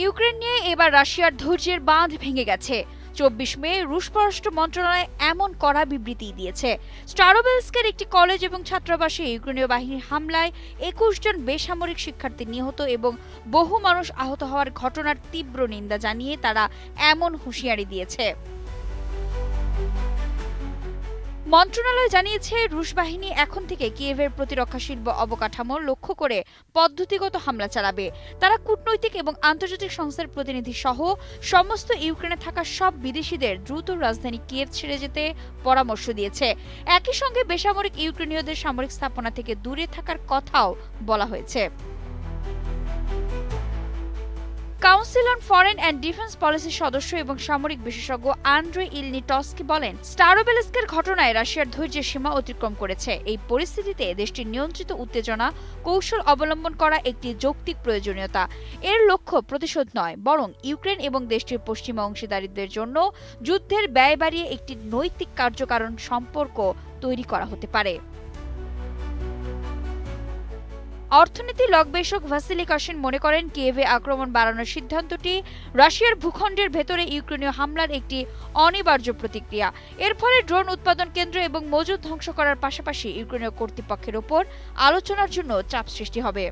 Ukraine নিয়ে এবার রাশিয়ার ধৈর্যের বাঁধ ভেঙে গেছে। ২৪ মে রুশ পররাষ্ট্র মন্ত্রণালয় এমন কড়া বিবৃতি দিয়েছে। স্টারোবেলস্কের একটি কলেজ এবং ছাত্রাবাসে ইউক্রেনীয় বাহিনীর হামলায় ২১ জন বেসামরিক শিক্ষার্থী নিহত এবং বহু মানুষ আহত হওয়ার ঘটনার তীব্র নিন্দা জানিয়ে তারা এমন হুঁশিয়ারি দিয়েছে। মন্ত্রণালয় জানিয়েছে, রুশ বাহিনী এখন থেকে কিয়েভের প্রতিরক্ষা শিল্প অবকাঠামো লক্ষ্য করে পদ্ধতিগত হামলা চালাবে। তারা কূটনৈতিক এবং আন্তর্জাতিক সংস্থার প্রতিনিধি সহ সমস্ত ইউক্রেনে থাকা সব বিদেশিদের দ্রুত রাজধানী কিয়েভ ছেড়ে যেতে পরামর্শ দিয়েছে। একই সঙ্গে বেসামরিক ইউক্রেনীয়দের সামরিক স্থাপনা থেকে দূরে থাকার কথাও বলা হয়েছে। Council on foreign and defence পলিসির সদস্য এবং সামরিক বিশেষজ্ঞ আন্দ্রে ইলনিটস্কি বলেন, স্টারোবেলস্কের ঘটনায় রাশিয়ার ধৈর্যের সীমা অতিক্রম করেছে। এই পরিস্থিতিতে দেশটির নিয়ন্ত্রিত উত্তেজনা কৌশল অবলম্বন করা একটি যৌক্তিক প্রয়োজনীয়তা। এর লক্ষ্য প্রতিশোধ নয়, বরং ইউক্রেন এবং দেশটির পশ্চিমা অংশীদারদের জন্য যুদ্ধের ব্যয় বাড়িয়ে একটি নৈতিক কার্যকারণ সম্পর্ক তৈরি করা হতে পারে। অর্থনীতি গবেষক ভাসিলি কাশিন মনে করেন, কিয়েভে আক্রমণ বাড়ানোর সিদ্ধান্তটি রাশিয়ার ভূখণ্ডের ভেতরে ইউক্রেনীয় হামলার একটি অনিবার্য প্রতিক্রিয়া। এর ফলে ড্রোন উৎপাদন কেন্দ্র এবং মজুদ ধ্বংস করার পাশাপাশি ইউক্রেনীয় কর্তৃপক্ষের ওপর আলোচনার জন্য চাপ সৃষ্টি হবে।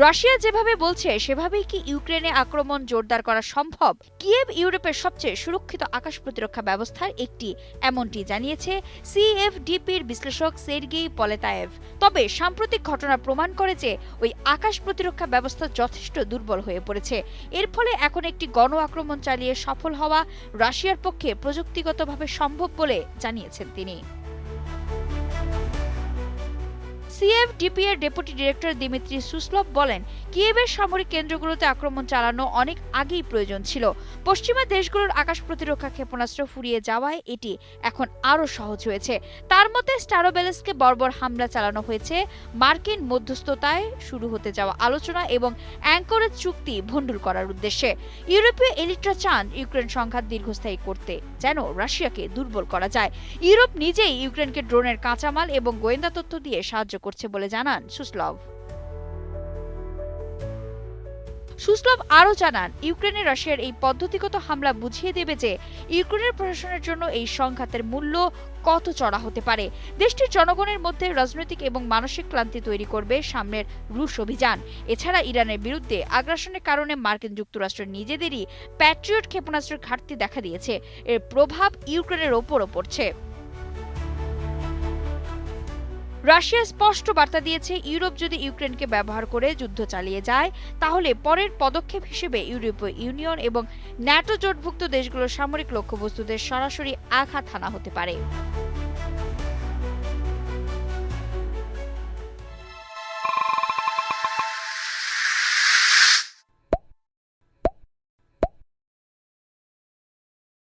রাশিয়া যেভাবে বলছে সেভাবেই কি ইউক্রেনে আক্রমণ জোরদার করা সম্ভব? কিয়েভ ইউরোপের সবচেয়ে সুরক্ষিত আকাশ প্রতিরক্ষা ব্যবস্থার একটি, এমনটি জানিয়েছে সিএফডিপির বিশ্লেষক সের্গেই পলেতায়েভ। তবে সাম্প্রতিক ঘটনা প্রমাণ করে যে ওই আকাশ প্রতিরক্ষা ব্যবস্থা যথেষ্ট দুর্বল হয়ে পড়েছে। এর ফলে এখন একটি গণ আক্রমণ চালিয়ে সফল হওয়া রাশিয়ার পক্ষে প্রযুক্তিগতভাবে সম্ভব বলে জানিয়েছেন তিনি। সিএফডিপি এর ডেপুটি ডিরেক্টর দিমিত্রি সুসলভ বলেন, কিয়েভের সামরিক কেন্দ্রগুলোতে আক্রমণ চালানো অনেক আগেই প্রয়োজন ছিল। পশ্চিমা দেশগুলোর আকাশ প্রতিরক্ষা ক্ষেপণাস্ত্র ফুরিয়ে যাওয়ায় এটি এখন আরও সহজ হয়েছে। তার মতে, স্টারোবেলস্কে বর্বর হামলা চালানো হয়েছে মার্কিন মধ্যস্থতায় শুরু হতে যাওয়া আলোচনা এবং অ্যাঙ্করেজ চুক্তি ভণ্ডুল করার উদ্দেশ্যে। ইউরোপীয় এলিটরা চান ইউক্রেন সংঘাত দীর্ঘস্থায়ী করতে, যেন রাশিয়াকে দুর্বল করা যায়। ইউরোপ নিজেই ইউক্রেনকে ড্রোনের কাঁচামাল এবং গোয়েন্দা তথ্য দিয়ে সাহায্য করছে বলে জানান সুসলভ। আরও জানান, ইউক্রেনে রাশিয়ার এই পদ্ধতিগত হামলা বুঝিয়ে দেবে যে ইউক্রেনের প্রশাসনের জন্য এই সংঘাতের মূল্য কত চড়া হতে পারে। দেশটির জনগণের মধ্যে রাজনৈতিক এবং মানসিক ক্লান্তি তৈরি করবে সামনের রুশ অভিযান। এছাড়া ইরানের বিরুদ্ধে আগ্রাসনের কারণে মার্কিন যুক্তরাষ্ট্র নিজেদেরই প্যাট্রিয়ট ক্ষেপণাস্ত্রের ঘাটতি দেখা দিয়েছে। এর প্রভাব ইউক্রেনের ওপরও পড়ছে। রাশিয়া স্পষ্ট বার্তা দিয়েছে, ইউরোপ যদি ইউক্রেনকে ব্যবহার করে যুদ্ধ চালিয়ে যায়, তাহলে পরের পদক্ষেপ হিসেবে ইউরোপীয় ইউনিয়ন এবং ন্যাটো জোটভুক্ত দেশগুলোর সামরিক লক্ষ্যবস্তুদের সরাসরি আঘাত হানা হতে পারে।